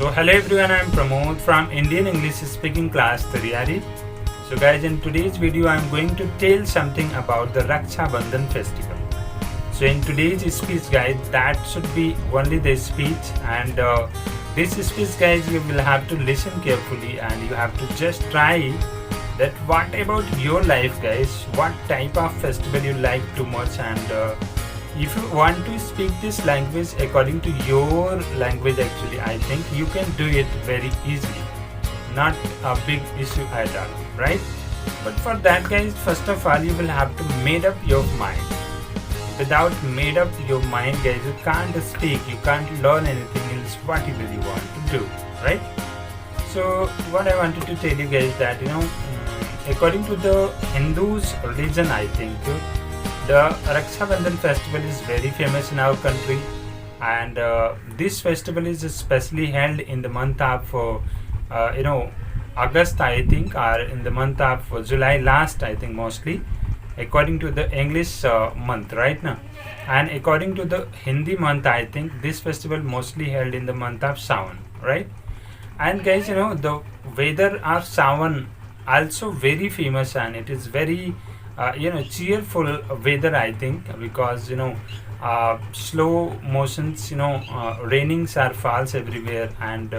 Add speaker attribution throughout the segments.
Speaker 1: So hello everyone, I am Pramod from Indian English speaking class Tariyary. So guys, in today's video I am going to tell something about the Rakshabandhan festival. So in today's speech guys, that should be only the speech, and this speech guys you will have to listen carefully and you have to just try that what about your life guys, what type of festival you like too much, and if you want to speak this language according to your language, actually I think you can do it very easily, not a big issue at all, right? But for that guys, first of all you will have to made up your mind. Without made up your mind guys, you can't speak, you can't learn anything else whatever you want to do, right? So what I wanted to tell you guys that according to the Hindus religion, I think the Rakshabandhan festival is very famous in our country, and this festival is especially held in the month of August, I think, or in the month of July last, I think, mostly according to the English month right now, and according to the Hindi month, I think this festival mostly held in the month of Sawan, right? And guys, the weather of Sawan also very famous, and it is very cheerful weather, I think, because slow motions, rainings are falls everywhere, and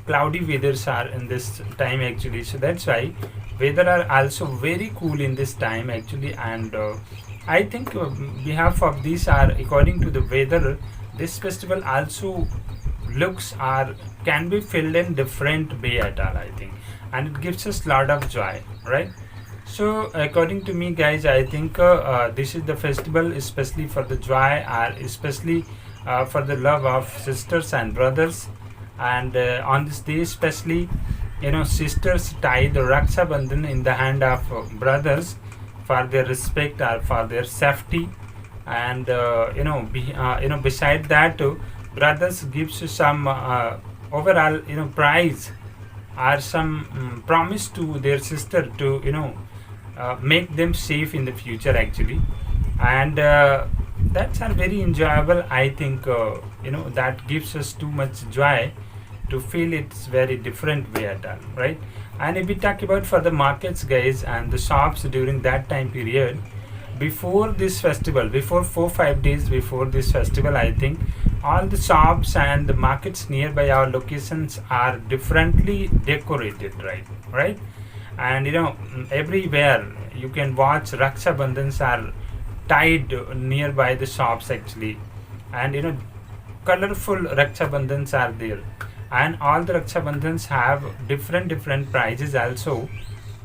Speaker 1: cloudy weathers are in this time actually. So that's why weather are also very cool in this time actually, and I think behalf of these are according to the weather, this festival also looks or can be filled in different way at all, I think, and it gives us lot of joy, right? So according to me guys, I think this is the festival especially for the joy, or especially for the love of sisters and brothers, and on this day especially sisters tie the Rakshabandhan in the hand of brothers for their respect or for their safety, and beside that brothers gives you some overall prize or some promise to their sister to make them safe in the future actually, and that's are very enjoyable, I think. That gives us too much joy to feel it's very different way at all, right? And if we talk about for the markets guys and the shops during that time period, before this festival, before 4-5 days before this festival, I think all the shops and the markets nearby our locations are differently decorated, right? And everywhere you can watch Rakshabandhans are tied nearby the shops actually, and colorful Rakshabandhans are there, and all the Rakshabandhans have different prices also,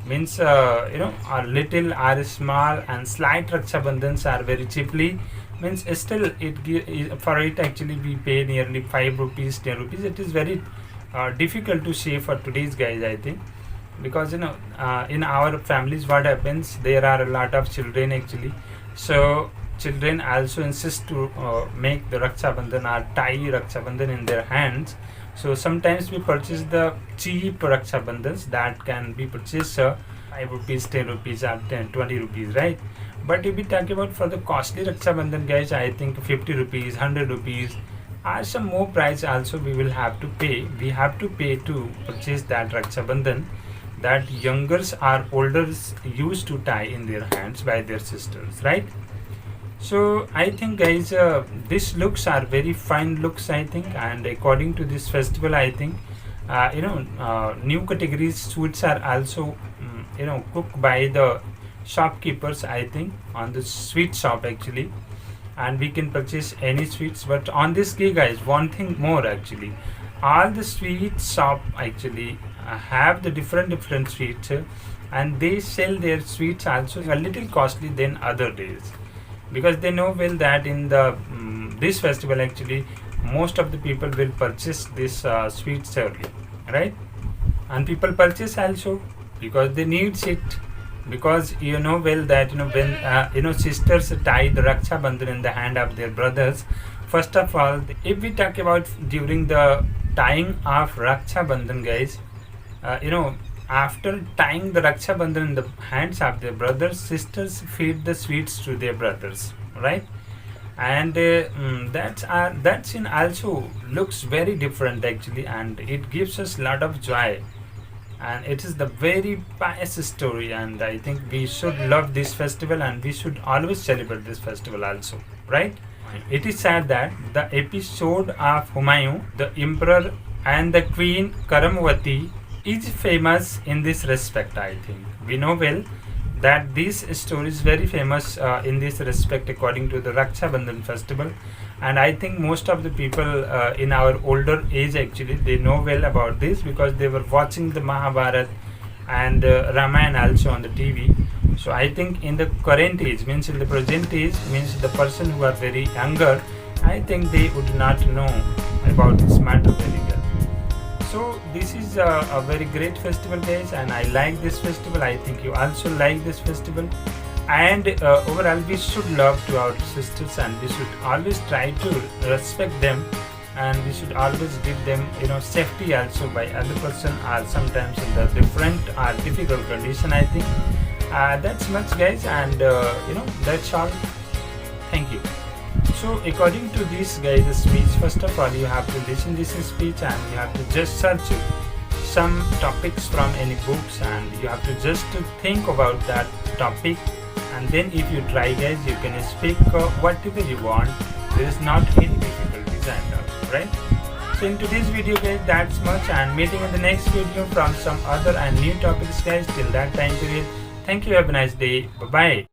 Speaker 1: means a little or small and slight Rakshabandhans are very cheaply, means still for it actually we pay nearly 5 rupees, 10 rupees. It is very difficult to say for today's guys, I think, because in our families what happens, there are a lot of children actually, so children also insist to make the Rakshabandhan or tie Rakshabandhan in their hands. So sometimes we purchase the cheap Rakshabandhans that can be purchased 5 rupees, 10 rupees or 20 rupees, right? But if we talk about for the costly Rakshabandhan guys, I think 50 rupees, 100 rupees or some more price also we will have to pay. We have to pay to purchase that Rakshabandhan that youngers or elders used to tie in their hands by their sisters, right? So I think guys, these looks are very fine looks, I think, and according to this festival, I think new categories sweets are also cooked by the shopkeepers, I think, on the sweet shop actually, and we can purchase any sweets. But on this day guys, one thing more actually, all the sweet shop actually have the different sweets, and they sell their sweets also a little costly than other days, because they know well that in the this festival actually most of the people will purchase this sweets early, right? And people purchase also because they needs it, because well that when sisters tie the Rakshabandhan in the hand of their brothers. First of all, if we talk about during the tying of Rakshabandhan guys, after tying the Rakshabandhan in the hands of their brothers, sisters feed the sweets to their brothers, right? and that scene also looks very different actually, and it gives us a lot of joy, and it is the very pious story, and I think we should love this festival and we should always celebrate this festival also, right? It is said that the episode of Humayun, the emperor and the queen Karamwati is famous in this respect. I think we know well that this story is very famous in this respect according to the Rakshabandhan festival, and I think most of the people in our older age actually they know well about this because they were watching the Mahabharat and Ramayana also on the TV. So I think in the current age, means in the present age, means the person who are very younger, I think they would not know about this matter very well. So this is a very great festival, guys, and I like this festival. I think you also like this festival, and overall we should love to our sisters, and we should always try to respect them, and we should always give them safety also by other person or sometimes in the different or difficult condition. I think that's much, guys, and that's all. Thank you. So according to this, guys, the speech, first of all you have to listen this speech and you have to just search some topics from any books, and you have to just to think about that topic, and then if you try, guys, you can speak whatever you want. There is not any difficulties and all, right? So in today's video, guys, that's much, and meeting in the next video from some other and new topics, guys. Till that time period, thank you, have a nice day, bye bye.